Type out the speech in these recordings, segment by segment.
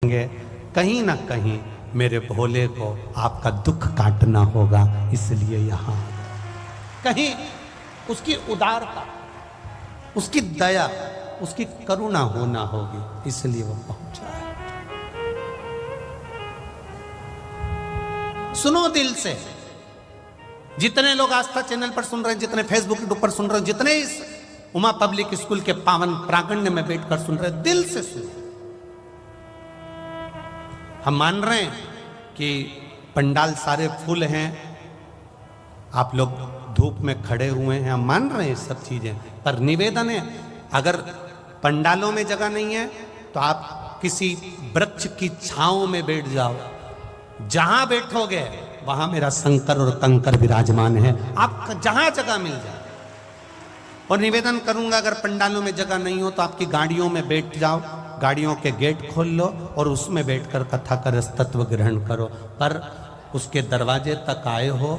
होंगे, कहीं ना कहीं मेरे भोले को आपका दुख काटना होगा, इसलिए यहाँ कहीं उसकी उदारता, उसकी दया, उसकी करुणा होना होगी, इसलिए वो पहुंचा है। सुनो दिल से, जितने लोग आस्था चैनल पर सुन रहे हैं, जितने फेसबुक पर सुन रहे हैं, जितने इस उमा पब्लिक स्कूल के पावन प्रांगण में बैठकर सुन रहे हैं, दिल से सुनो। हम मान रहे हैं कि पंडाल सारे फुल हैं, आप लोग धूप में खड़े हुए हैं, हम मान रहे हैं सब चीजें, पर निवेदन है, अगर पंडालों में जगह नहीं है तो आप किसी वृक्ष की छांव में बैठ जाओ, जहां बैठोगे वहां मेरा शंकर और कंकर विराजमान है, आप जहां जगह मिल जाए। और निवेदन करूंगा, अगर पंडालों में जगह नहीं हो तो आपकी गाड़ियों में बैठ जाओ, गाड़ियों के गेट खोल लो और उसमें बैठकर कथा का रस तत्व ग्रहण करो, पर उसके दरवाजे तक आए हो,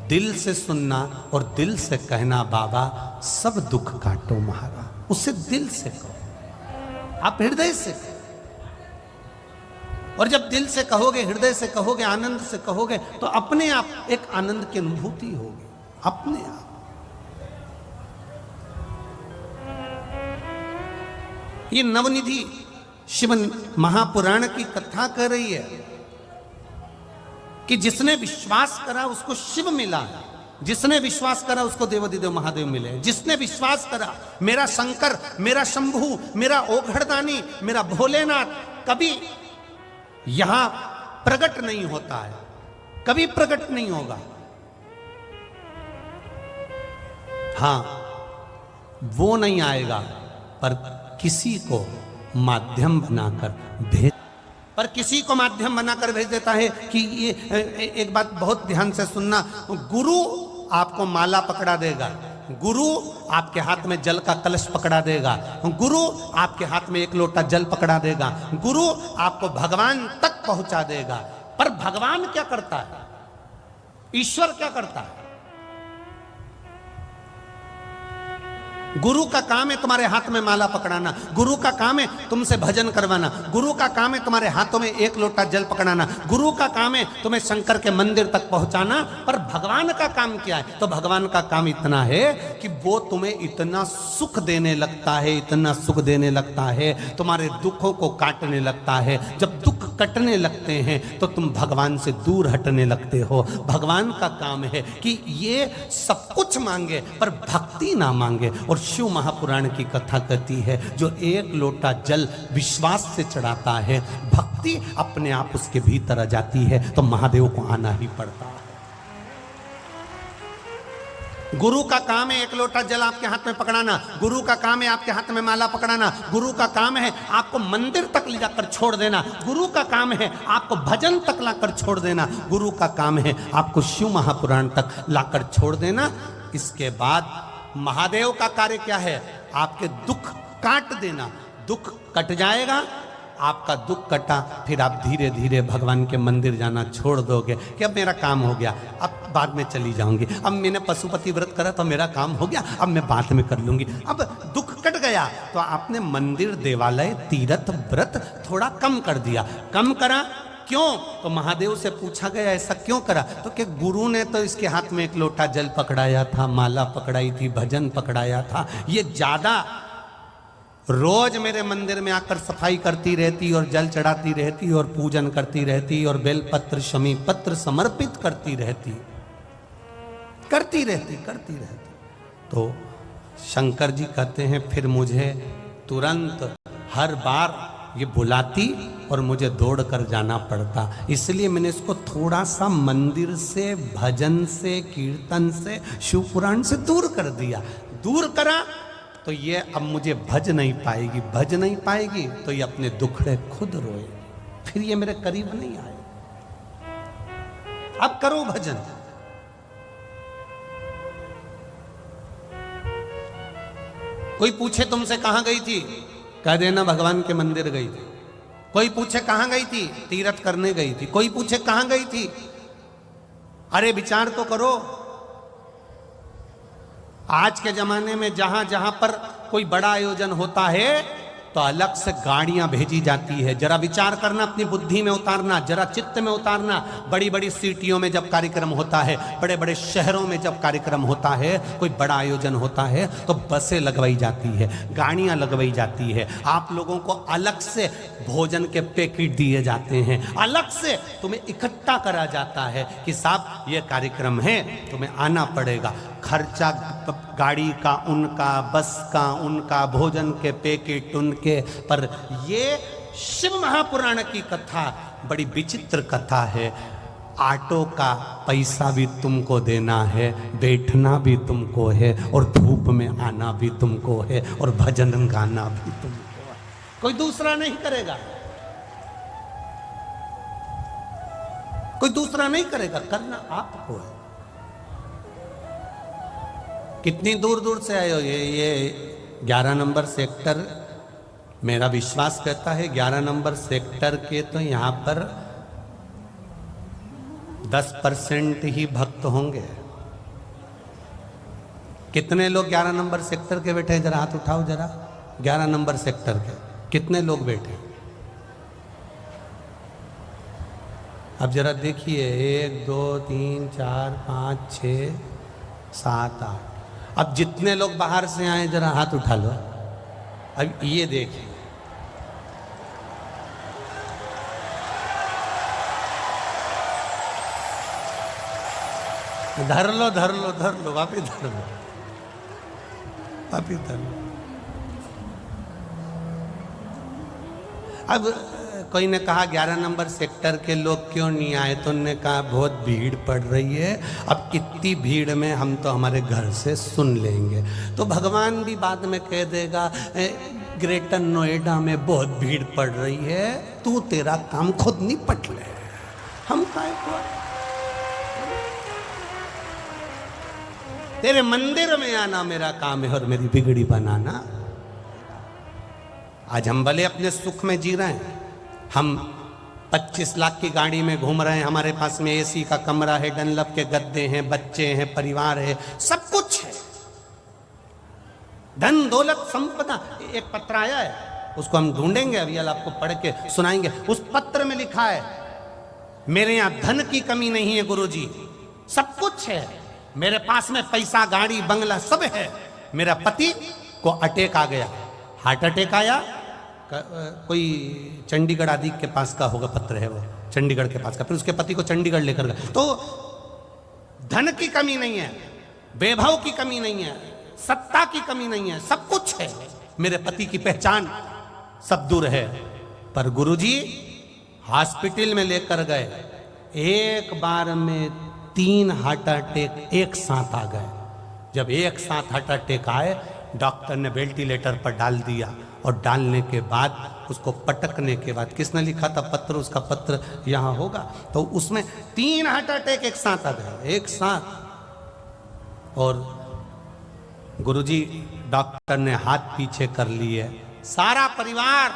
दिल से सुनना और दिल से कहना, बाबा सब दुख काटो महाराज, उससे दिल से कहो, आप हृदय से कहो। और जब दिल से कहोगे, हृदय से कहोगे, आनंद से कहोगे, तो अपने आप एक आनंद की अनुभूति होगी, अपने आप। ये नवनिधि शिव महापुराण की कथा कह रही है कि जिसने विश्वास करा उसको शिव मिला, जिसने विश्वास करा उसको देवाधिदेव महादेव मिले, जिसने विश्वास करा मेरा शंकर, मेरा शंभू, मेरा ओघड़दानी, मेरा भोलेनाथ कभी यहां प्रकट नहीं होता है, कभी प्रकट नहीं होगा। हां, वो नहीं आएगा, पर किसी को माध्यम बनाकर भेज, पर किसी को माध्यम बनाकर भेज देता है कि ये एक बात बहुत ध्यान से सुनना, गुरु आपको माला पकड़ा देगा, गुरु आपके हाथ में जल का कलश पकड़ा देगा, गुरु आपके हाथ में एक लोटा जल पकड़ा देगा, गुरु आपको भगवान तक पहुंचा देगा। पर भगवान क्या करता है, ईश्वर क्या करता है? गुरु का काम है तुम्हारे हाथ में माला पकड़ाना, गुरु का काम है तुमसे भजन करवाना, गुरु का काम है तुम्हारे हाथों में एक लोटा जल पकड़ाना, गुरु का काम है तुम्हें शंकर के मंदिर तक पहुंचाना। पर भगवान का काम क्या है? तो भगवान का काम इतना है कि वो तुम्हें इतना सुख देने लगता है, इतना सुख देने लगता है, तुम्हारे दुखों को काटने लगता है। जब दुख कटने लगते हैं तो तुम भगवान से दूर हटने लगते हो। भगवान का काम है कि ये सब कुछ मांगे पर भक्ति ना मांगे। और शिव महापुराण की कथा कहती है, जो एक लोटा जल विश्वास से चढ़ाता है, भक्ति अपने आप उसके भीतर आ जाती है, तो महादेव को आना ही पड़ता है। गुरु का काम है एक लोटा जल आपके हाथ में पकड़ाना, गुरु का काम है आपके हाथ में माला पकड़ाना, गुरु का काम है आपको मंदिर तक ले जाकर छोड़ देना, गुरु का काम है आपको भजन तक लाकर छोड़ देना, गुरु का काम है आपको शिव महापुराण तक लाकर छोड़ देना। इसके बाद महादेव का कार्य क्या है? आपके दुख काट देना। दुख कट जाएगा, आपका दुख कटा, फिर आप धीरे धीरे भगवान के मंदिर जाना छोड़ दोगे कि अब मेरा काम हो गया, अब बाद में चली जाऊंगी, अब मैंने पशुपति व्रत करा तो मेरा काम हो गया, अब मैं बाद में कर लूंगी। अब दुख कट गया तो आपने मंदिर, देवालय, तीर्थ, व्रत थोड़ा कम कर दिया। कम करा क्यों? तो महादेव से पूछा गया ऐसा क्यों करा? तो कि गुरु ने तो इसके हाथ में एक लोटा जल पकड़ाया था, माला पकड़ाई थी, भजन पकड़ाया था, ये ज्यादा रोज मेरे मंदिर में आकर सफाई करती रहती और जल चढ़ाती रहती और पूजन करती रहती और बेलपत्र, शमी पत्र समर्पित करती रहती। तो शंकर जी कहते हैं, फिर मुझे तुरंत हर बार ये बुलाती और मुझे दौड़ कर जाना पड़ता, इसलिए मैंने इसको थोड़ा सा मंदिर से, भजन से, कीर्तन से, शिव पुराण से दूर कर दिया। दूर करा तो ये अब मुझे भज नहीं पाएगी, भज नहीं पाएगी तो ये अपने दुखड़े खुद रोए, फिर ये मेरे करीब नहीं आए। अब करो भजन। कोई पूछे तुमसे कहां गई थी, कह देना भगवान के मंदिर गई थी। कोई पूछे कहां गई थी, तीर्थ करने गई थी। कोई पूछे कहां गई थी, अरे विचार तो करो। आज के जमाने में जहां जहां पर कोई बड़ा आयोजन होता है तो अलग से गाड़ियां भेजी जाती है। जरा विचार करना, अपनी बुद्धि में उतारना, जरा चित्त में उतारना। बड़ी बड़ी सिटियों में जब कार्यक्रम होता है, बड़े बड़े शहरों में जब कार्यक्रम होता है, कोई बड़ा आयोजन होता है, तो बसें लगवाई जाती है, गाड़ियां लगवाई जाती है। आप लोगों को अलग से भोजन के पैकेट दिए जाते हैं, अलग से तुम्हें इकट्ठा करा जाता है कि साहब ये कार्यक्रम है, तुम्हें आना पड़ेगा। खर्चा गाड़ी का उनका, बस का उनका, भोजन के पैकेट उनके। पर ये शिव महापुराण की कथा बड़ी विचित्र कथा है। ऑटो का पैसा भी तुमको देना है, बैठना भी तुमको है, और धूप में आना भी तुमको है, और भजन गाना भी तुमको है। कोई दूसरा नहीं करेगा, कोई दूसरा नहीं करेगा, करना आपको है। कितनी दूर दूर से आए हो। ये 11 नंबर सेक्टर, मेरा विश्वास कहता है 11 नंबर सेक्टर के तो यहाँ पर 10% ही भक्त होंगे। कितने लोग 11 नंबर सेक्टर के बैठे हैं? जरा हाथ उठाओ जरा। 11 नंबर सेक्टर के कितने लोग बैठे? अब जरा देखिए, 1 2 3 4 5 6 7 8। अब जितने लोग बाहर से आए जरा हाथ उठा लो। अब ये देखिए, धर लो धर लो धर लो, वापिस धर लो, वापिस धर लो। अब कोई ने कहा 11 नंबर सेक्टर के लोग क्यों नहीं आए? तो उन्होंने कहा बहुत भीड़ पड़ रही है। अब इतनी भीड़ में हम तो हमारे घर से सुन लेंगे। तो भगवान भी बाद में कह देगा ग्रेटर नोएडा में बहुत भीड़ पड़ रही है, तू तेरा काम खुद निपट ले, हम काहे को? तेरे मंदिर में आना मेरा काम है और मेरी बिगड़ी बनाना। आज हम भले अपने सुख में जी रहे हैं, हम 25 लाख की गाड़ी में घूम रहे हैं, हमारे पास में एसी का कमरा है, डनलप के गद्दे हैं, बच्चे हैं, परिवार है, सब कुछ है, धन दौलत संपदा। एक पत्र आया है, उसको हम ढूंढेंगे, अभी आपको पढ़ के सुनाएंगे। उस पत्र में लिखा है, मेरे यहाँ धन की कमी नहीं है गुरुजी, सब कुछ है, मेरे पास में पैसा, गाड़ी, बंगला सब है। मेरा पति को अटैक आ गया, हार्ट अटैक आया, कोई चंडीगढ़ आदि के पास का होगा पत्र है वो, चंडीगढ़ के पास का। फिर उसके पति को चंडीगढ़ लेकर गए। तो धन की कमी नहीं है, वैभव की कमी नहीं है, सत्ता की कमी नहीं है, सब कुछ है। मेरे पति की पहचान सब दूर है। पर गुरुजी हॉस्पिटल में लेकर गए, एक बार में 3 हार्ट अटैक एक साथ आ गए। जब एक साथ हार्ट अटैक आए, डॉक्टर ने वेंटिलेटर पर डाल दिया, और डालने के बाद उसको पटकने के बाद, किसने लिखा था पत्र, उसका पत्र यहाँ होगा, तो उसमें 3 हार्ट अटैक एक साथ आ गए, एक साथ। और गुरुजी डॉक्टर ने हाथ पीछे कर लिए, सारा परिवार,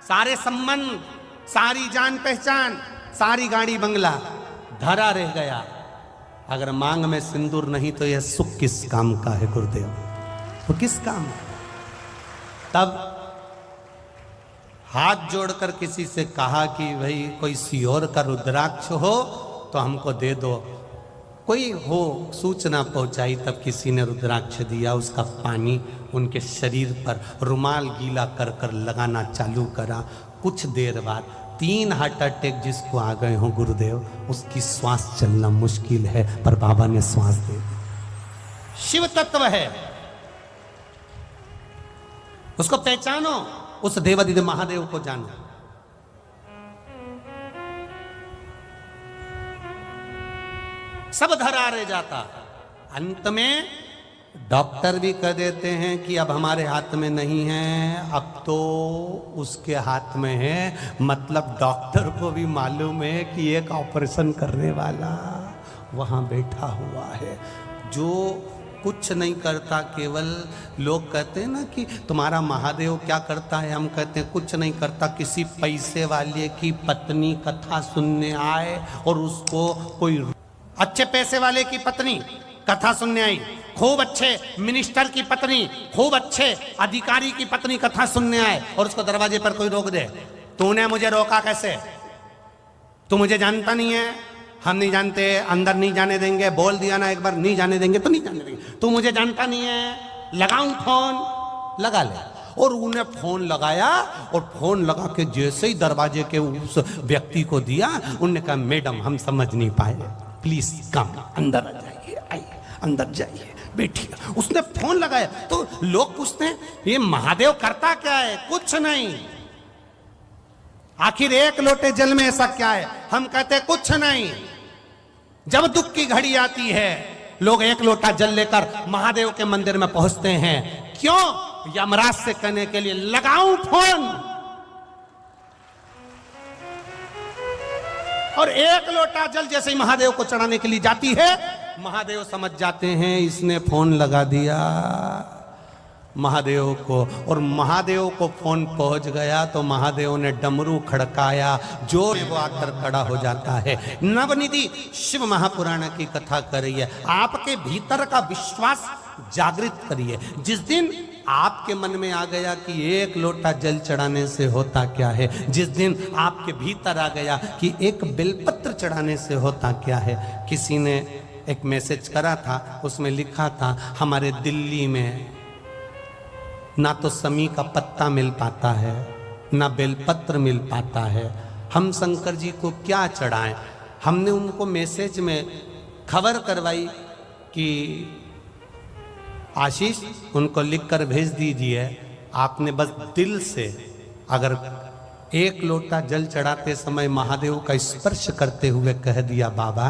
सारे संबंध, सारी जान पहचान, सारी गाड़ी बंगला धरा रह गया। अगर मांग में सिंदूर नहीं तो यह सुख किस काम का है गुरुदेव, वो किस काम है? तब हाथ जोड़कर किसी से कहा कि भाई कोई सियोर का रुद्राक्ष हो तो हमको दे दो। कोई हो सूचना पहुंचाई, तब किसी ने रुद्राक्ष दिया, उसका पानी उनके शरीर पर रुमाल गीला कर कर लगाना चालू करा। कुछ देर बाद 3 हार्ट अटैक जिसको आ गए हों गुरुदेव, उसकी श्वास चलना मुश्किल है, पर बाबा ने श्वास दे। शिव तत्व है, उसको पहचानो, उस देवादिदेव महादेव को जानो। सब धरा रह जाता। अंत में डॉक्टर भी कह देते हैं कि अब हमारे हाथ में नहीं है, अब तो उसके हाथ में है। मतलब डॉक्टर को भी मालूम है कि एक ऑपरेशन करने वाला वहां बैठा हुआ है, जो कुछ नहीं करता। केवल लोग कहते हैं ना कि तुम्हारा महादेव क्या करता है, हम कहते हैं कुछ नहीं करता। किसी पैसे वाले की पत्नी कथा सुनने आए और उसको कोई अच्छे पैसे वाले की पत्नी कथा सुनने आई, खूब अच्छे मिनिस्टर की पत्नी, खूब अच्छे अधिकारी की पत्नी कथा सुनने आए और उसको दरवाजे पर कोई रोक दे। तूने मुझे रोका कैसे? तू मुझे जानता नहीं है? हम नहीं जानते, अंदर नहीं जाने देंगे, बोल दिया ना एक बार, नहीं जाने देंगे तो नहीं जाने देंगे। तू मुझे जानता नहीं है, लगाऊं फोन? लगा ले। और उन्हें फोन लगाया और फोन लगा के जैसे ही दरवाजे के उस व्यक्ति को दिया, उन्होंने कहा मैडम हम समझ नहीं पाए, प्लीज कम, अंदर आ जाइए, आइए अंदर जाइए, बैठिए। उसने फोन लगाया तो लोग पूछते हैं ये महादेव करता क्या है? कुछ नहीं। आखिर एक लोटे जल में ऐसा क्या है? हम कहते हैं कुछ नहीं। जब दुख की घड़ी आती है लोग एक लोटा जल लेकर महादेव के मंदिर में पहुंचते हैं। क्यों? यमराज से कहने के लिए लगाऊं फोन। और एक लोटा जल जैसे ही महादेव को चढ़ाने के लिए जाती है, महादेव समझ जाते हैं इसने फोन लगा दिया महादेव को। और महादेव को फोन पहुंच गया तो महादेव ने डमरू खड़काया, जोर में वो आकर खड़ा हो जाता है। नवनिधि शिव महापुराण की कथा कर रही है। आपके भीतर का विश्वास जागृत करिए। जिस दिन आपके मन में आ गया कि एक लोटा जल चढ़ाने से होता क्या है, जिस दिन आपके भीतर आ गया कि एक बेलपत्र चढ़ाने से होता क्या है। किसी ने एक मैसेज करा था, उसमें लिखा था हमारे दिल्ली में ना तो समी का पत्ता मिल पाता है, ना बेलपत्र मिल पाता है, हम शंकर जी को क्या चढ़ाएं। हमने उनको मैसेज में खबर करवाई कि आशीष उनको लिखकर भेज दीजिए, आपने बस दिल से अगर एक लोटा जल चढ़ाते समय महादेव का स्पर्श करते हुए कह दिया बाबा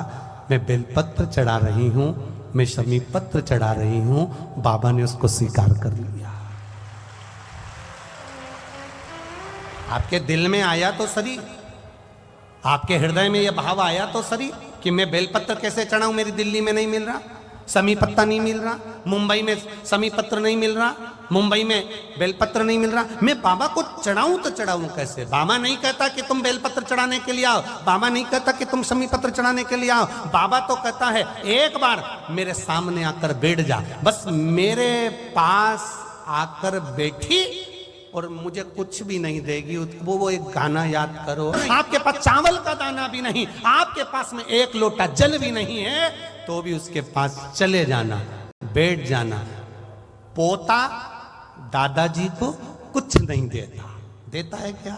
मैं बेलपत्र चढ़ा रही हूं, मैं शमी पत्र चढ़ा रही हूं, बाबा ने उसको स्वीकार कर लिया। आपके दिल में आया तो सही, आपके हृदय में यह भाव आया तो सही कि मैं बेलपत्र कैसे चढ़ाऊं, मेरी दिल्ली में नहीं मिल रहा, समी पत्ता नहीं मिल रहा, मुंबई में समी पत्र नहीं मिल रहा, मुंबई में बेलपत्र नहीं मिल रहा, मैं बाबा को चढ़ाऊं तो चढ़ाऊं कैसे? बाबा नहीं कहता कि तुम बेलपत्र चढ़ाने के लिए आओ, बाबा नहीं कहता कि तुम समी पत्र चढ़ाने के लिए आओ। बाबा तो कहता है एक बार मेरे सामने आकर बैठ जा, बस मेरे पास आकर बैठी और मुझे कुछ भी नहीं देगी, वो एक गाना याद करो। आपके पास चावल का दाना भी नहीं, आपके पास में एक लोटा जल भी नहीं है, तो भी उसके पास चले जाना, बैठ जाना। पोता दादाजी को कुछ नहीं देता, देता है क्या?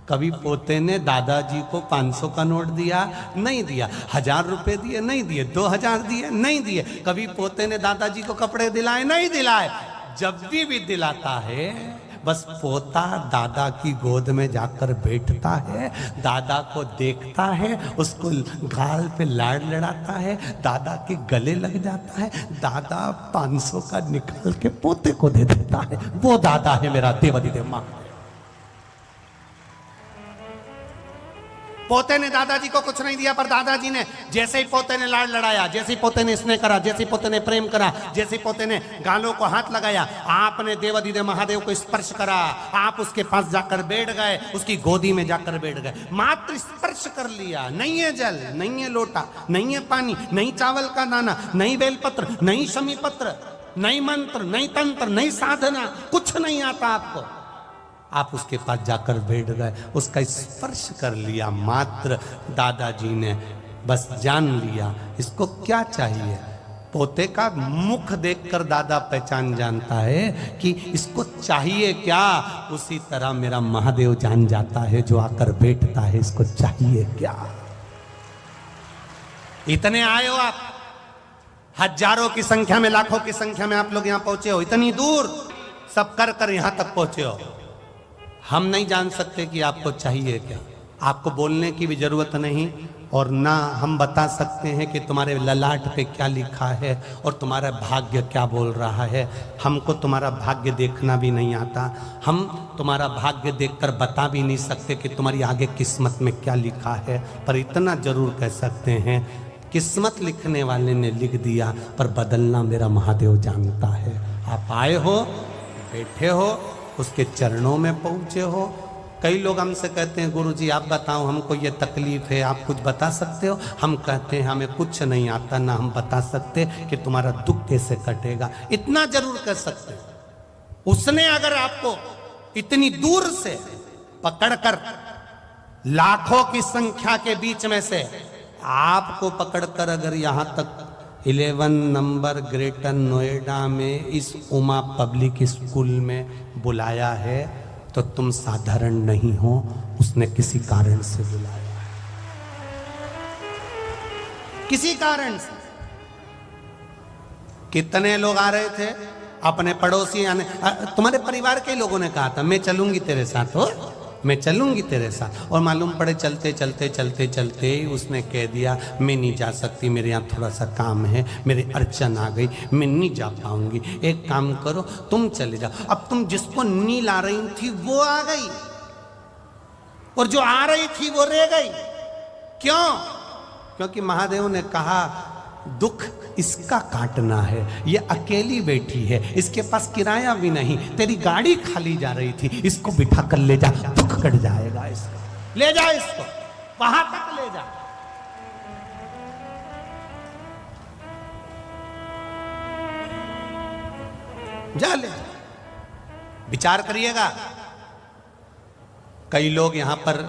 कभी पोते ने दादाजी को 500 का नोट दिया? नहीं दिया। 1000 रुपए दिए? नहीं दिए। 2000 दिए? नहीं दिए। कभी पोते ने दादाजी को कपड़े दिलाए? नहीं दिलाए। जब भी दिलाता है बस पोता दादा की गोद में जाकर बैठता है, दादा को देखता है, उसको गाल पे लाड़ लड़ाता है, दादा के गले लग जाता है, दादा 500 का निकाल के पोते को दे देता है। वो दादा है मेरा देवाधिदेव मां। पोते ने दादाजी को कुछ नहीं दिया, पर दादाजी ने जैसे ही पोते ने लाड़ लड़ाया, जैसे ही पोते ने स्नेह करा, जैसे ही पोते ने प्रेम करा, जैसे ही पोते ने गालों को हाथ लगाया, आपने देवाधिदेव महादेव को स्पर्श करा, आप उसके पास जाकर बैठ गए, उसकी गोदी में जाकर बैठ गए, मात्र स्पर्श कर लिया। नहीं है जल, नहीं है लोटा, नहीं है पानी, नहीं चावल का दाना, नहीं बेलपत्र, नहीं शमी पत्र, नहीं मंत्र, नहीं तंत्र, नहीं साधना, कुछ नहीं आता आपको। आप उसके पास जाकर बैठ गए, उसका स्पर्श कर लिया मात्र। दादाजी ने बस जान लिया इसको क्या चाहिए। पोते का मुख देखकर दादा पहचान जानता है कि इसको चाहिए क्या। उसी तरह मेरा महादेव जान जाता है जो आकर बैठता है इसको चाहिए क्या। इतने आए हो आप, हजारों की संख्या में, लाखों की संख्या में आप लोग यहां पहुंचे हो, इतनी दूर सब कर कर यहां तक पहुंचे हो। हम नहीं जान सकते कि आपको चाहिए क्या। आपको बोलने की भी जरूरत नहीं, और ना हम बता सकते हैं कि तुम्हारे ललाट पे क्या लिखा है और तुम्हारा भाग्य क्या बोल रहा है। हमको तुम्हारा भाग्य देखना भी नहीं आता, हम तुम्हारा भाग्य देखकर बता भी नहीं सकते कि तुम्हारी आगे किस्मत में क्या लिखा है। पर इतना जरूर कह सकते हैं, किस्मत लिखने वाले ने लिख दिया, पर बदलना मेरा महादेव जानता है। आप आए हो, बैठे हो, उसके चरणों में पहुंचे हो, कई लोग हमसे कहते हैं गुरुजी आप बताओ हमको ये तकलीफ है, आप कुछ बता सकते हो? हम कहते हैं हमें कुछ नहीं आता, ना हम बता सकते कि तुम्हारा दुख कैसे कटेगा। इतना जरूर कह सकते हो, उसने अगर आपको इतनी दूर से पकड़कर लाखों की संख्या के बीच में से आपको पकड़कर अगर यहां तक 11 नंबर ग्रेटर नोएडा में इस उमा पब्लिक स्कूल में बुलाया है तो तुम साधारण नहीं हो, उसने किसी कारण से बुलाया है, किसी कारण से। कितने लोग आ रहे थे अपने पड़ोसी आने, तुम्हारे परिवार के लोगों ने कहा था मैं चलूंगी तेरे साथ, हो मैं चलूंगी तेरे साथ, और मालूम पड़े चलते चलते चलते चलते उसने कह दिया मैं नहीं जा सकती, मेरे यहाँ थोड़ा सा काम है, मेरी अड़चन आ गई, मैं नहीं जा पाऊंगी, एक काम करो तुम चले जाओ। अब तुम जिसको नील आ रही थी वो आ गई और जो आ रही थी वो रह गई। क्यों? क्योंकि महादेव ने कहा दुख इसका काटना है, ये अकेली बैठी है, इसके पास किराया भी नहीं, तेरी गाड़ी खाली जा रही थी, इसको बिठा कर ले जा, दुख कट जाएगा इसका, ले जा इसको वहां तक ले जा। जा ले जा। विचार करिएगा, कई लोग यहां पर